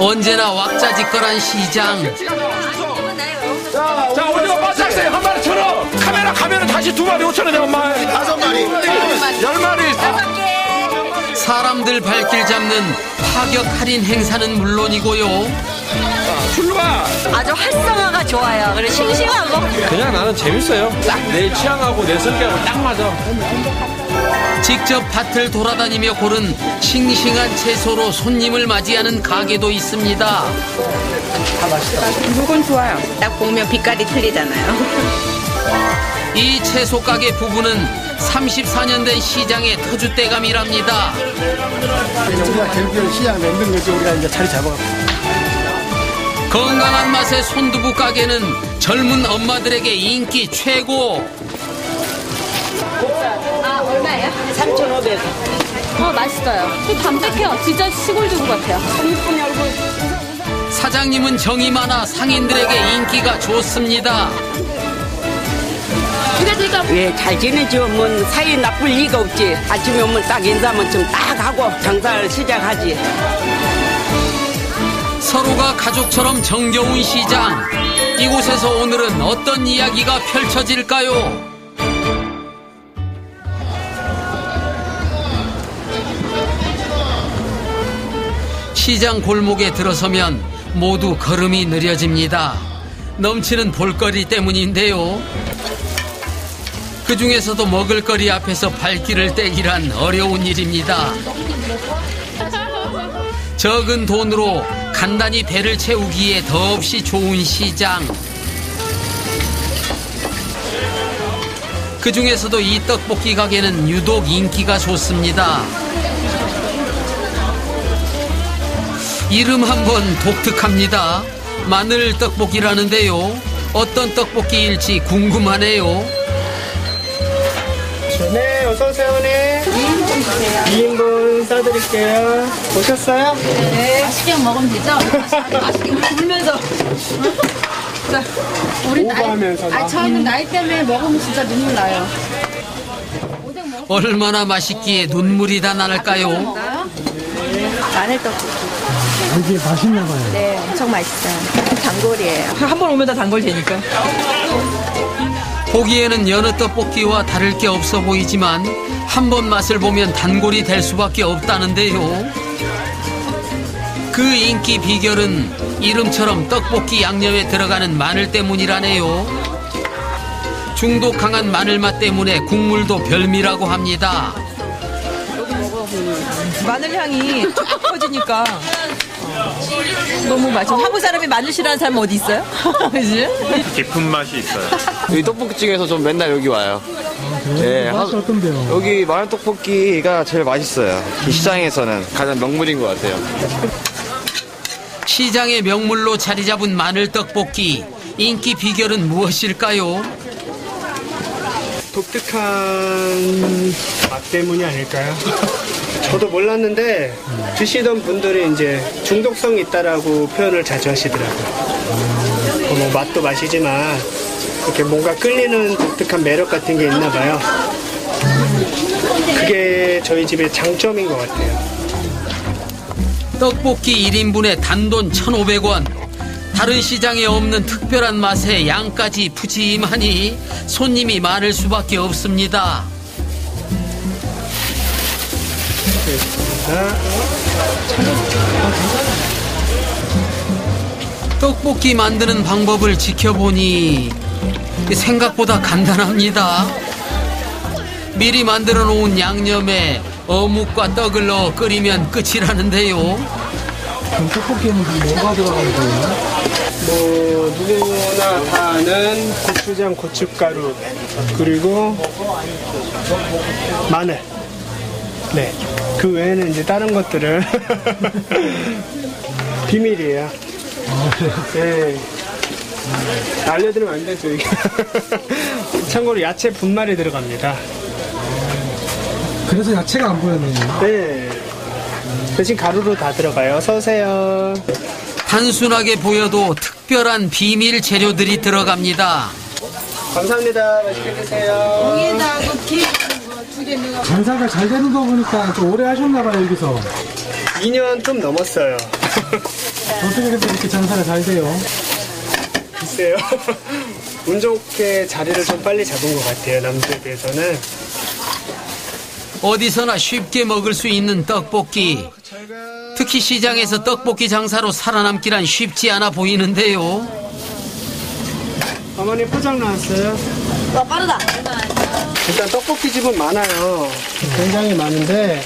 언제나 왁자지껄한 시장. 자, 오징어 바삭새 한 마리 1,000원. 카메라 가면은 다시 2마리 5,000원에 엄마. 5마리. 10마리. 사람들 발길 잡는 파격 할인 행사는 물론이고요. 출루가 아주 활성화가 좋아요. 그리고 싱싱하고. 그냥 나는 재밌어요. 딱 내 취향하고 내 성격하고 딱 맞아. 직접 밭을 돌아다니며 고른 싱싱한 채소로 손님을 맞이하는 가게도 있습니다. 다 맛있다. 이건 좋아요. 딱 보면 빛깔이 틀리잖아요. 이 채소 가게 부부는 34년 된 시장의 터줏대감이랍니다. 우리가 결국에는 시장 만든 거지. 우리가 이제 자리 잡아갖고. 건강한 맛의 손두부 가게는 젊은 엄마들에게 인기 최고. 얼마예요? 3,500원. 맛있어요. 담백해요. 진짜 시골 두부 같아요. 사장님은 정이 많아 상인들에게 인기가 좋습니다. 예, 잘 지내죠. 뭐 사이 나쁠 리가 없지. 아침에 오면 딱 인사하면 좀 딱 하고 장사를 시작하지. 서로가 가족처럼 정겨운 시장. 이곳에서 오늘은 어떤 이야기가 펼쳐질까요? 시장 골목에 들어서면 모두 걸음이 느려집니다. 넘치는 볼거리 때문인데요. 그 중에서도 먹을거리 앞에서 발길을 떼기란 어려운 일입니다. 적은 돈으로 간단히 배를 채우기에 더없이 좋은 시장. 그 중에서도 이 떡볶이 가게는 유독 인기가 좋습니다. 이름 한번 독특합니다. 마늘 떡볶이라는데요. 어떤 떡볶이일지 궁금하네요. 네, 어서오세요, 네. 2인분 싸드릴게요. 오셨어요? 네. 맛있게 먹으면 되죠? 맛있게 울면서. 자, 우리 오버하면서. 저희는 나이 때문에 먹으면 진짜 눈물 나요. 얼마나 맛있기에 눈물이 다 날까요? 마늘 떡볶이. 이게 맛있나 봐요. 네, 엄청 맛있어요. 단골이에요. 한 번 오면 다 단골 되니까. 보기에는 여느 떡볶이와 다를 게 없어 보이지만 한 번 맛을 보면 단골이 될 수밖에 없다는데요. 그 인기 비결은 이름처럼 떡볶이 양념에 들어가는 마늘 때문이라네요. 중독 강한 마늘 맛 때문에 국물도 별미라고 합니다. 마늘 향이 쫙 퍼지니까 너무 맛있어. 한국 사람이 마늘 싫어하는 사람 어디 있어요? 그지? 깊은 맛이 있어요. 여기 떡볶이집에서 좀 맨날 여기 와요. 네, 맛이 어떤데요? 여기 마늘 떡볶이가 제일 맛있어요. 이 시장에서는 가장 명물인 것 같아요. 시장의 명물로 자리 잡은 마늘 떡볶이. 인기 비결은 무엇일까요? 독특한 맛 때문이 아닐까요? 저도 몰랐는데 드시던 분들이 이제 중독성이 있다라고 표현을 자주 하시더라고요. 뭐 맛도 맛이지만 이렇게 뭔가 끌리는 독특한 매력 같은 게 있나 봐요. 그게 저희 집의 장점인 것 같아요. 떡볶이 1인분에 단돈 1,500원. 다른 시장에 없는 특별한 맛에 양까지 푸짐하니 손님이 많을 수밖에 없습니다. 떡볶이 만드는 방법을 지켜보니 생각보다 간단합니다. 미리 만들어 놓은 양념에 어묵과 떡을 넣어 끓이면 끝이라는데요. 그럼 떡볶이에는 뭐가 들어가는 거예요? 뭐 누구나 다 아는 고추장, 고춧가루, 그리고 마늘. 네. 그 외에는 이제 다른 것들은 비밀이에요. 네. 알려드리면 안 되죠, 이게. 참고로 야채 분말이 들어갑니다. 그래서 야채가 안 보였네요. 네. 대신 가루로 다 들어가요. 어서 오세요. 단순하게 보여도 특별한 비밀 재료들이 들어갑니다. 감사합니다. 맛있게 드세요. 장사가 잘 되는 거 보니까 좀 오래 하셨나 봐요, 여기서. 2년 좀 넘었어요. 어떻게 해서 이렇게 장사가 잘 돼요? 글쎄요. 운 좋게 자리를 좀 빨리 잡은 것 같아요. 남들에 비해서는. 어디서나 쉽게 먹을 수 있는 떡볶이. 특히 시장에서 떡볶이 장사로 살아남기란 쉽지 않아 보이는데요. 어머니 포장 나왔어요? 와, 빠르다. 일단 떡볶이 집은 많아요. 굉장히 많은데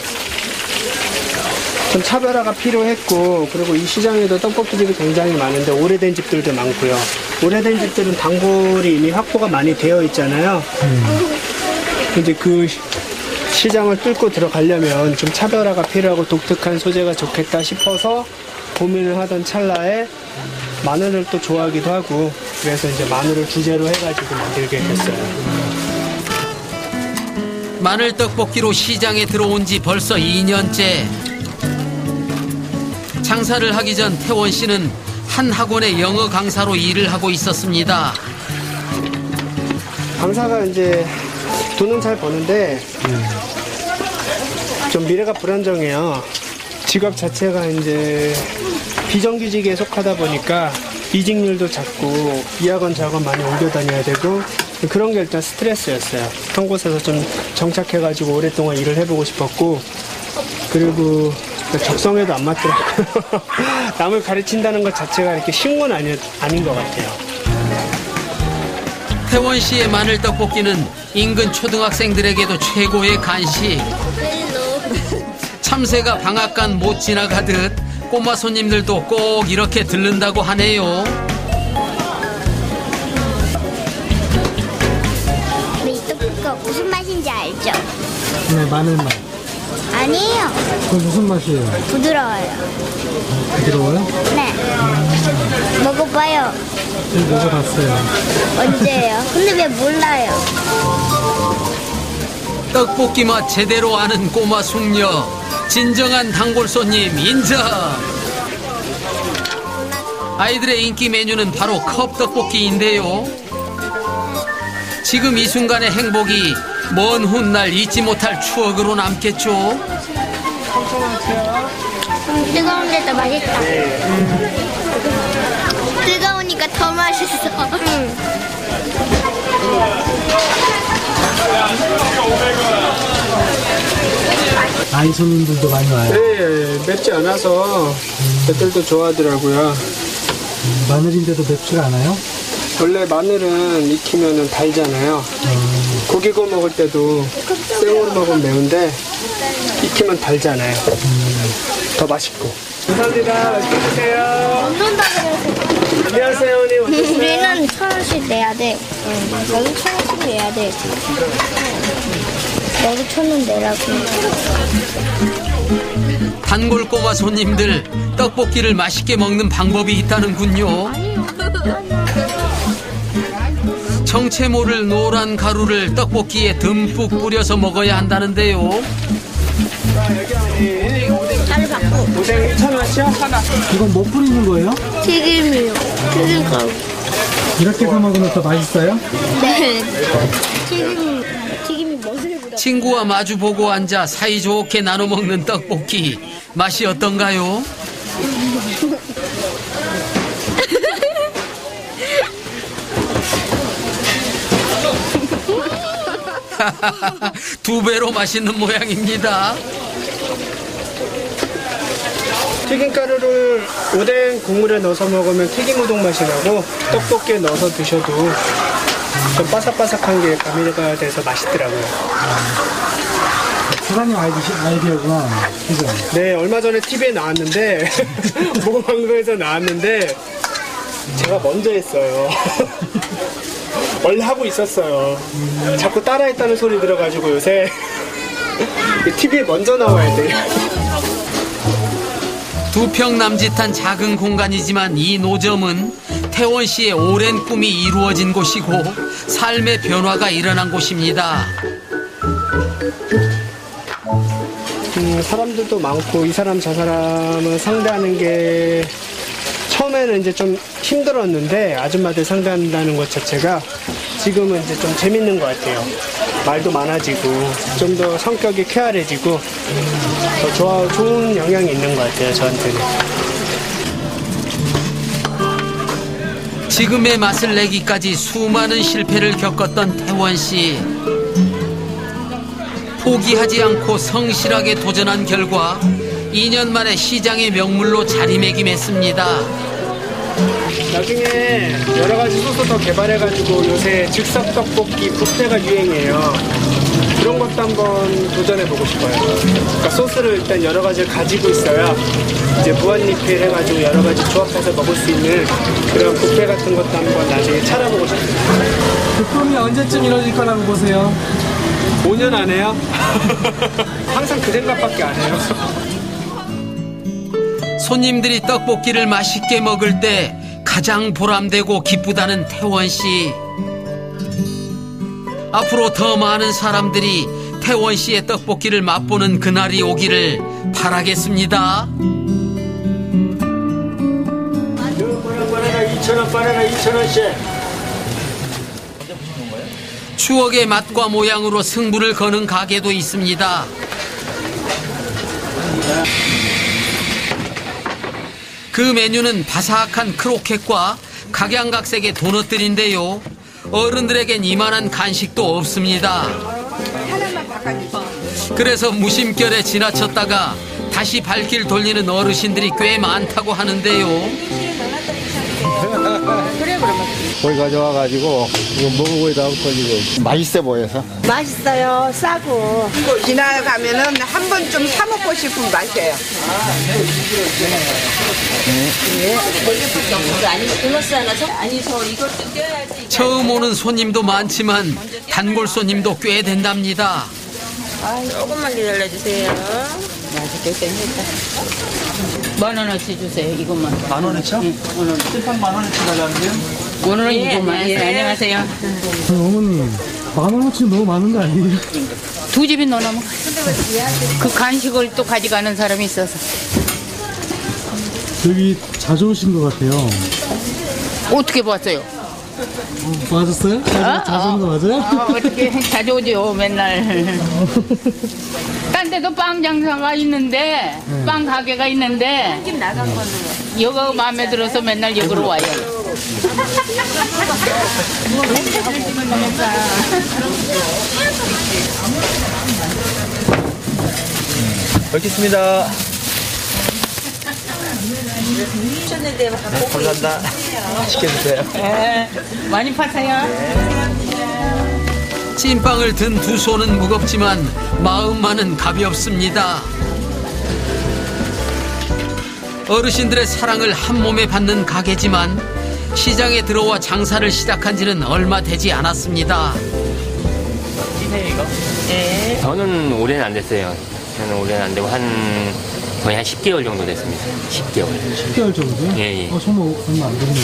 좀 차별화가 필요했고, 그리고 이 시장에도 떡볶이 집이 굉장히 많은데 오래된 집들도 많고요. 오래된 집들은 단골이 이미 확보가 많이 되어 있잖아요. 이제 그 시장을 뚫고 들어가려면 좀 차별화가 필요하고 독특한 소재가 좋겠다 싶어서 고민을 하던 찰나에 마늘을 또 좋아하기도 하고, 그래서 이제 마늘을 주제로 해가지고 만들게 됐어요. 마늘 떡볶이로 시장에 들어온 지 벌써 2년째. 장사를 하기 전 태원 씨는 한 학원의 영어 강사로 일을 하고 있었습니다. 강사가 이제 돈은 잘 버는데 좀 미래가 불안정해요. 직업 자체가 이제 비정규직에 속하다 보니까 이직률도 작고 이 학원 저 학원 많이 옮겨 다녀야 되고, 그런 게 일단 스트레스였어요. 한 곳에서 좀 정착해가지고 오랫동안 일을 해보고 싶었고, 그리고 적성에도 안 맞더라고요. 남을 가르친다는 것 자체가 이렇게 쉬운 건 아닌 것 같아요. 태원 씨의 마늘 떡볶이는 인근 초등학생들에게도 최고의 간식. 참새가 방앗간 못 지나가듯 꼬마 손님들도 꼭 이렇게 들른다고 하네요. 이 떡볶이가 무슨 맛인지 알죠? 네, 마늘 맛. 아니에요. 그건 무슨 맛이에요? 부드러워요. 부드러워요? 네. 먹어봐요. 네, 먹어봤어요. 언제예요? 근데 왜 몰라요? 떡볶이 맛 제대로 아는 꼬마 숙녀. 진정한 단골 손님 인정. 아이들의 인기 메뉴는 바로 컵 떡볶이인데요. 지금 이 순간의 행복이 먼 훗날 잊지 못할 추억으로 남겠죠. 뜨거운데 더 맛있다. 뜨거우니까 더 맛있어. 아이 손님들도 많이 와요. 네, 맵지 않아서 애들도 좋아하더라고요. 마늘인데도 맵지가 않아요? 원래 마늘은 익히면 달잖아요. 고기 구워 먹을 때도 생으로 먹으면 매운데 익히면 달잖아요. 더 맛있고. 감사합니다. 맛있게 드세요. 먹는다 그래서. 안녕하세요, 언니. 어떠세요? 우리는 1,000원씩 내야 돼. 너도 1,000원씩 내야 돼. 너도 1,000원 내라고. 단골 꼬마 손님들 떡볶이를 맛있게 먹는 방법이 있다는군요. 정체 모를 노란 가루를 떡볶이에 듬뿍 뿌려서 먹어야 한다는데요. 자를 바꾸. 고생 1,000원이요? 이건 뭐 뿌리는 거예요? 튀김이요. 튀김 가루. 이렇게 해서 먹으면 더 맛있어요? 네. 튀김이 멋을 부려. 친구와 마주보고 앉아 사이좋게 나눠 먹는 떡볶이. 맛이 어떤가요? 두 배로 맛있는 모양입니다. 튀김가루를 오뎅 국물에 넣어서 먹으면 튀김 우동 맛이 나고, 떡볶이에 넣어서 드셔도 좀 바삭바삭한 게 가미가 돼서 맛있더라고요. 사장님 아이디어구나. 그죠? 네, 얼마 전에 TV에 나왔는데 모방송에서 나왔는데 제가 먼저 했어요. 원래 하고 있었어요. 자꾸 따라했다는 소리 들어가지고 요새 TV에 먼저 나와야 돼요. 두 평 남짓한 작은 공간이지만 이 노점은 태원 씨의 오랜 꿈이 이루어진 곳이고 삶의 변화가 일어난 곳입니다. 사람들도 많고 이 사람 저 사람을 상대하는 게 처음에는 이제 좀 힘들었는데, 아줌마들 상대한다는 것 자체가 지금은 이제 좀 재밌는 것 같아요. 말도 많아지고 좀 더 성격이 쾌활해지고 더 좋은 영향이 있는 것 같아요, 저한테는. 지금의 맛을 내기까지 수많은 실패를 겪었던 태원 씨. 포기하지 않고 성실하게 도전한 결과 2년 만에 시장의 명물로 자리매김했습니다. 나중에 여러 가지 소스 더 개발해가지고 요새 즉석 떡볶이 뷔페가 유행이에요. 그런 것도 한번 도전해보고 싶어요. 그러니까 소스를 일단 여러 가지를 가지고 있어야 이제 무한리필 해가지고 여러 가지 조합해서 먹을 수 있는 그런 뷔페 같은 것도 한번 나중에 차려보고 싶어요. 그 꿈이 언제쯤 이루어질 거라고 보세요? 5년 안 해요? 항상 그 생각밖에 안 해요. 손님들이 떡볶이를 맛있게 먹을 때 가장 보람되고 기쁘다는 태원 씨. 앞으로 더 많은 사람들이 태원 씨의 떡볶이를 맛보는 그날이 오기를 바라겠습니다. 바나나 2,000원, 바나나 2,000원씩. 추억의 맛과 모양으로 승부를 거는 가게도 있습니다. 그 메뉴는 바삭한 크로켓과 각양각색의 도넛들인데요. 어른들에겐 이만한 간식도 없습니다. 그래서 무심결에 지나쳤다가 다시 발길 돌리는 어르신들이 꽤 많다고 하는데요. 거기 가져와가지고 이거 먹어보이다 하고 터지고 맛있어 보여서. 맛있어요. 싸고. 지나가면은 한 번쯤 사 먹고 싶은 맛이에요. 처음 오는 손님도 많지만 단골 손님도 꽤 된답니다. 조금만 기다려주세요. 맛있겠습니다. 10,000원어치 주세요. 이것만. 10,000원어치요? 응, 오늘. 찔빵 10,000원어치 달라는데요? 오늘은 이것만. 예, 안녕하세요. 어머니, 10,000원어치 너무 많은 거 아니에요? 두 집이 넣어놓으면 그 간식을 또 가져가는 사람이 있어서. 여기 자주 오신 것 같아요. 어떻게 봤어요? 맞았어요? 자주 오는 거 맞아요? 어떻게 자주 오죠, 맨날. 딴 데도 빵 장사가 있는데, 빵 가게가 있는데, 여기가 마음에 들어서 맨날 여기로 와요. 먹겠습니다. 감사합니다. 맛있게 드세요. 네, 많이 파세요. 찐빵을 든 두 손은 무겁지만 마음만은 가볍습니다. 어르신들의 사랑을 한 몸에 받는 가게지만 시장에 들어와 장사를 시작한 지는 얼마 되지 않았습니다. 저는 올해는 안 됐어요. 저는 올해는 안 되고 거의 한 10개월 정도 됐습니다. 10개월. 10개월 정도요? 예, 예. 정말 얼마 안 됐네요.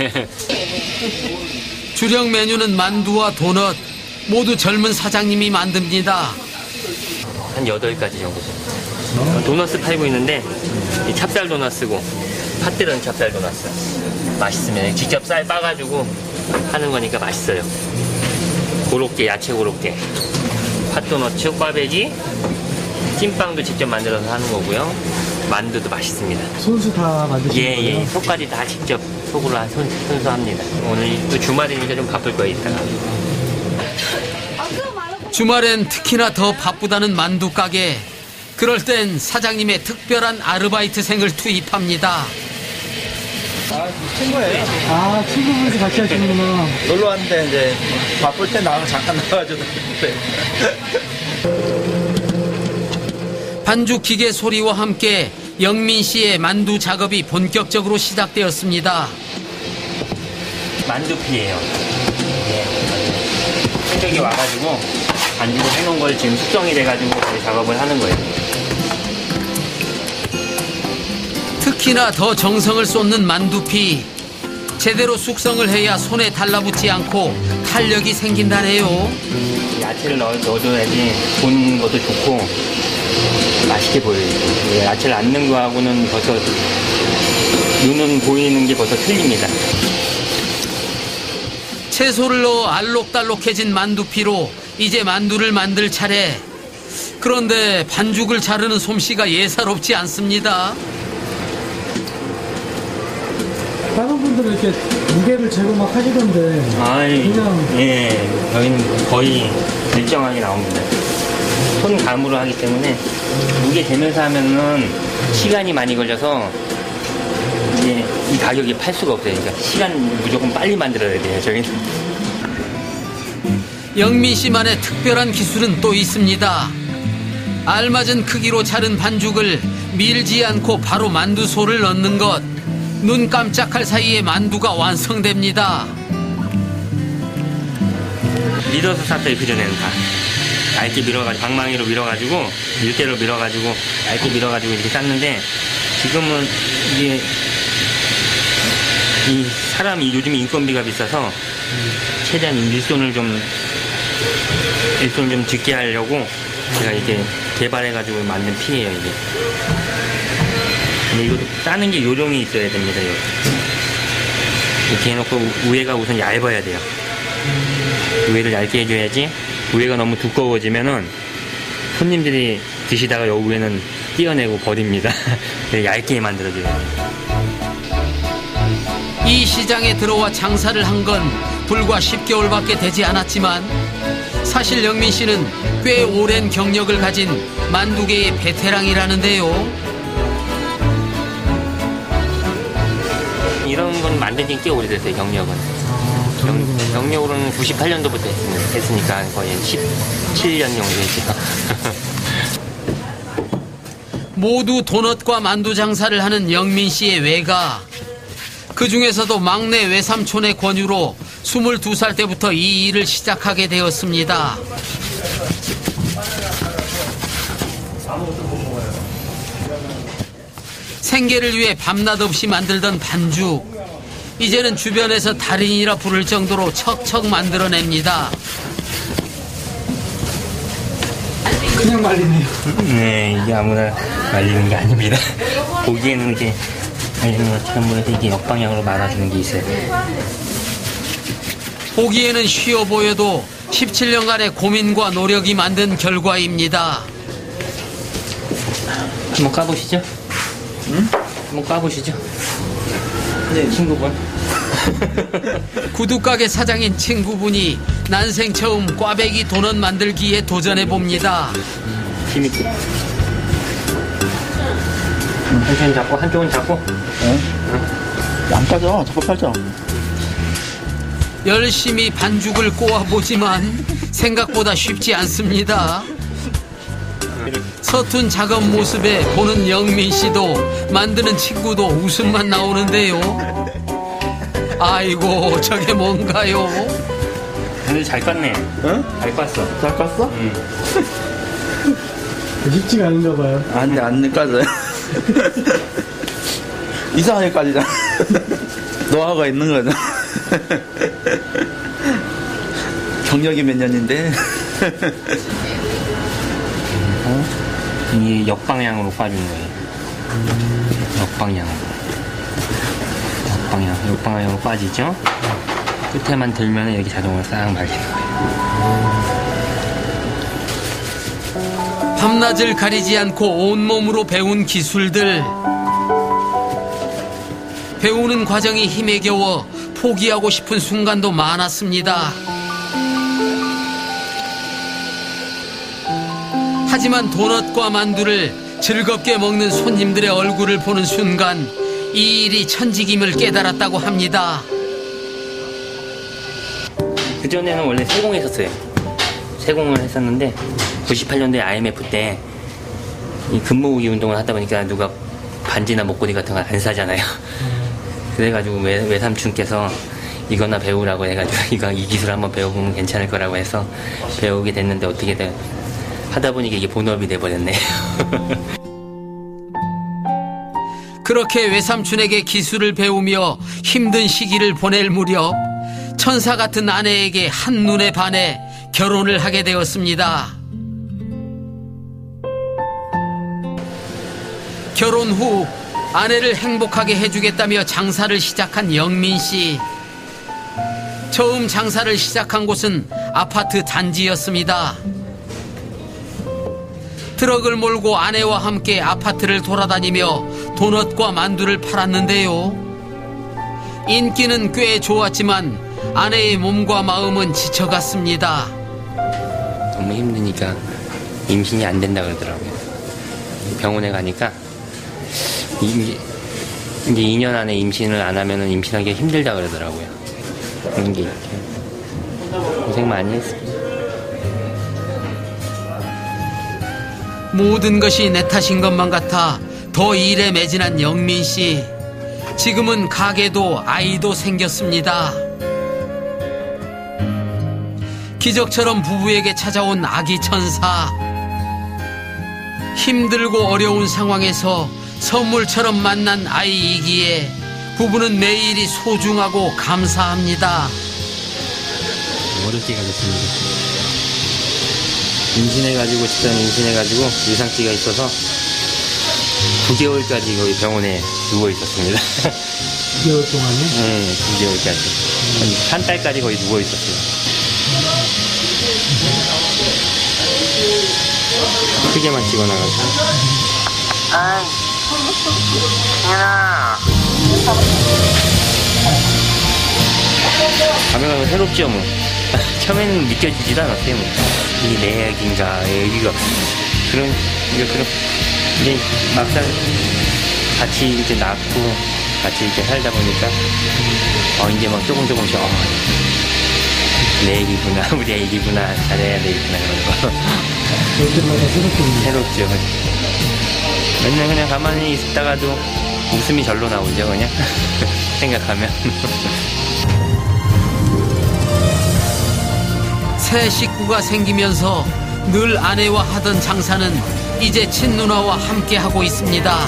예. 주력 메뉴는 만두와 도넛. 모두 젊은 사장님이 만듭니다. 한 8가지 정도 됩니다. 도넛을 팔고 있는데 이 찹쌀 도넛이고 팥들은 찹쌀 도넛. 맛있으면 직접 쌀 빠가지고 하는 거니까 맛있어요. 고로케, 야채 고로케. 팥도넛, 꽈배기, 찐빵도 직접 만들어서 하는 거고요. 만두도 맛있습니다. 손수 다 만드시는 거예요? 예. 속까지 다 직접 속으로 손수합니다. 오늘 또 주말이니까 좀 바쁠 거예요, 이따가. 주말엔 특히나 더 바쁘다는 만두 가게. 그럴 땐 사장님의 특별한 아르바이트생을 투입합니다. 친구예요. 아, 친구분이 같이 하시는구나. 놀러 왔는데 이제 바쁠 때 잠깐 나와가지고. 반죽 기계 소리와 함께 영민 씨의 만두 작업이 본격적으로 시작되었습니다. 만두피예요. 새벽에 와가지고 반죽을 해놓은 걸 지금 숙성이 돼가지고 거의 작업을 하는 거예요. 특히나 더 정성을 쏟는 만두피. 제대로 숙성을 해야 손에 달라붙지 않고 탄력이 생긴다네요. 야채를 넣어줘야지 보는 것도 좋고 맛있게 보여요. 야채를 안 넣은 거하고는 벌써 눈은 보이는 게 벌써 틀립니다. 채소를 넣어 알록달록해진 만두피로 이제 만두를 만들 차례. 그런데 반죽을 자르는 솜씨가 예사롭지 않습니다. 다른 분들은 이렇게 무게를 재고 막 하시던데. 아이, 그냥 예, 여기는 거의 일정하게 나옵니다. 손 감으로 하기 때문에 무게 재면서 하면은 시간이 많이 걸려서 이제 이 가격이 팔 수가 없어요. 그러니까 시간 무조건 빨리 만들어야 돼요, 저희는. 영민 씨만의 특별한 기술은 또 있습니다. 알맞은 크기로 자른 반죽을 밀지 않고 바로 만두소를 넣는 것. 눈 깜짝할 사이에 만두가 완성됩니다. 밀어서 쌌어요, 그전에는 다. 얇게 밀어가지고, 방망이로 밀어가지고, 밀대로 밀어가지고, 얇게 밀어가지고 이렇게 쌌는데, 지금은 이게, 이 사람이 요즘 인건비가 비싸서, 최대한 일손을 좀 적게 하려고, 제가 이렇게 개발해가지고 만든 피예요, 이게. 근데 이거 싸는 게 요령이 있어야 됩니다, 이렇게 해놓고 우회가 우선 얇아야 돼요. 우회를 얇게 해줘야지. 우회가 너무 두꺼워지면은 손님들이 드시다가 요 우회는 띄어내고 버립니다. 얇게 만들어줘야 돼요. 이 시장에 들어와 장사를 한 건 불과 10개월밖에 되지 않았지만 사실 영민 씨는 꽤 오랜 경력을 가진 만두계의 베테랑이라는데요. 이런 건 만든 지 꽤 오래됐어요, 경력은. 경력으로는 98년도부터 했으니까 거의 17년 정도 했죠. 모두 도넛과 만두 장사를 하는 영민 씨의 외가. 그 중에서도 막내 외삼촌의 권유로 22살 때부터 이 일을 시작하게 되었습니다. 생계를 위해 밤낮 없이 만들던 반죽. 이제는 주변에서 달인이라 부를 정도로 척척 만들어냅니다. 그냥 말리네요. 네, 이게 아무나 말리는 게 아닙니다. 보기에는 이렇게 말리는 것처럼 보여서 이게 역방향으로 말아주는 게 있어요. 보기에는 쉬워 보여도 17년간의 고민과 노력이 만든 결과입니다. 한번 까보시죠. 응? 한번 까보시죠. 네, 친구분. 구두가게 사장인 친구분이 난생 처음 꽈배기 도넛 만들기에 도전해봅니다. 힘있게. 천천히 잡고, 한쪽은 잡고. 안 빠져. 자꾸 팔죠. 열심히 반죽을 꼬아보지만 생각보다 쉽지 않습니다. 서툰 작업 모습에 보는 영민 씨도 만드는 친구도 웃음만 나오는데요. 아이고, 저게 뭔가요? 근데 잘 깠네. 응? 잘 깠어. 잘 깠어? 응. 쉽지가 아닌가 봐요. 안 까져요. 이상하게 까지잖아. 노하우가 있는 거죠. 경력이 몇 년인데. 이 역방향으로 빠지는 거예요. 역방향으로 빠지죠. 끝에만 들면 여기 자동으로 싹 말리는 거예요. 밤낮을 가리지 않고 온몸으로 배운 기술들. 배우는 과정이 힘에 겨워 포기하고 싶은 순간도 많았습니다. 하지만 도넛과 만두를 즐겁게 먹는 손님들의 얼굴을 보는 순간 이 일이 천직임을 깨달았다고 합니다. 그전에는 원래 세공했었어요. 세공을 했었는데 98년도에 IMF 때 이 근무우기 운동을 하다 보니까 누가 반지나 목걸이 같은 거 안 사잖아요. 그래가지고 외삼촌께서 이거나 배우라고 해가지고 이 기술 한번 배워보면 괜찮을 거라고 해서 배우게 됐는데 어떻게든 하다 보니까 이게 본업이 돼버렸네요. 그렇게 외삼촌에게 기술을 배우며 힘든 시기를 보낼 무렵 천사 같은 아내에게 한눈에 반해 결혼을 하게 되었습니다. 결혼 후 아내를 행복하게 해주겠다며 장사를 시작한 영민 씨. 처음 장사를 시작한 곳은 아파트 단지였습니다. 트럭을 몰고 아내와 함께 아파트를 돌아다니며 도넛과 만두를 팔았는데요. 인기는 꽤 좋았지만 아내의 몸과 마음은 지쳐갔습니다. 너무 힘드니까 임신이 안 된다 그러더라고요. 병원에 가니까 이제 2년 안에 임신을 안 하면 임신하기가 힘들다 그러더라고요. 그런 게 이렇게 고생 많이 했습니다. 모든 것이 내 탓인 것만 같아 더 일에 매진한 영민 씨. 지금은 가게도 아이도 생겼습니다. 기적처럼 부부에게 찾아온 아기 천사. 힘들고 어려운 상황에서 선물처럼 만난 아이이기에 부부는 매일이 소중하고 감사합니다. 어렵게 가졌습니다. 임신해가지고 직전 임신해가지고 유상기가 있어서 9개월까지 거기 병원에 누워 있었습니다. 9개월 동안요? 네, 9개월까지. 한 달까지 거의 누워 있었어요. 크게만 찍어놔가지고. 아이, 야. 밤에 가면 새롭죠 뭐. 처음에는 느껴지지도 않았어요 뭐. 이게 내 애기인가 애기가 그런 이제 막상 같이 이제 낳고 같이 이제 살다 보니까 이제 막 조금씩 내 애기구나 우리 애기구나 잘해야 되겠구나 그런 거. 새롭죠. 맨날 그냥 가만히 있다가도 웃음이 절로 나오죠 그냥 생각하면. 새 식구가 생기면서 늘 아내와 하던 장사는 이제 친누나와 함께 하고 있습니다.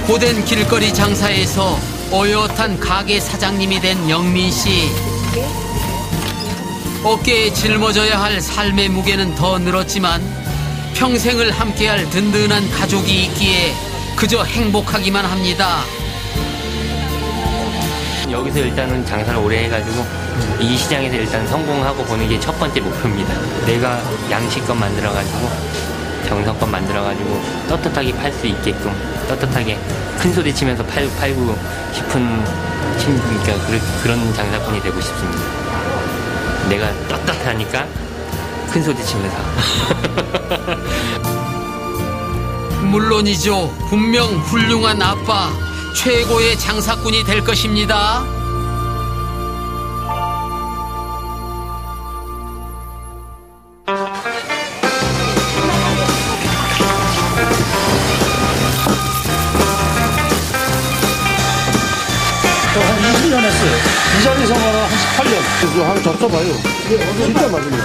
고된 길거리 장사에서 어엿한 가게 사장님이 된 영민 씨. 어깨에 짊어져야 할 삶의 무게는 더 늘었지만 평생을 함께할 든든한 가족이 있기에 그저 행복하기만 합니다. 여기서 일단은 장사를 오래 해가지고 이 시장에서 일단 성공하고 보는 게 첫 번째 목표입니다. 내가 양식껏 만들어가지고 정성껏 만들어가지고 떳떳하게 팔 수 있게끔 떳떳하게 큰 소리 치면서 팔고 싶은 그러니까 그런 장사꾼이 되고 싶습니다. 내가 떳떳하니까 큰 소리 치면서. 물론이죠. 분명 훌륭한 아빠, 최고의 장사꾼이 될 것입니다. 한 20년 했어요. 이 자리에서 한 18년. 그래서 한번 접숴봐요. 진짜 맛있네요.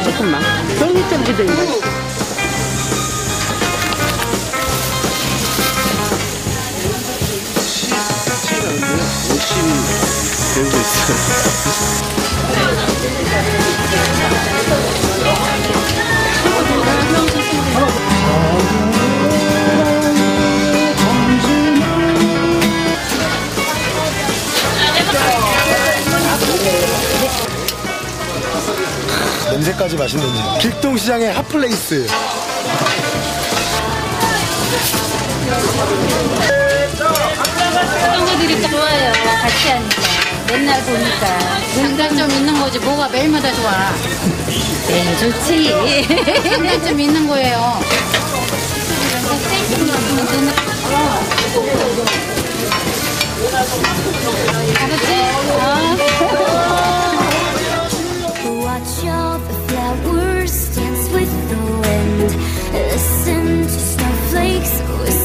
조금만. 너무 좀 기다려. 열심히 배우고 있어요. 냄새까지 맛있는지. 길동시장의 핫플레이스. 친구들이 좋아요. 같이 하니까. 맨날 보니까. 장단점 있는 거지. 뭐가 매일마다 좋아. 매일 좋지. 장단점 있는 거예요. Watch all the flowers dance with the wind. Listen to snowflakes whisper.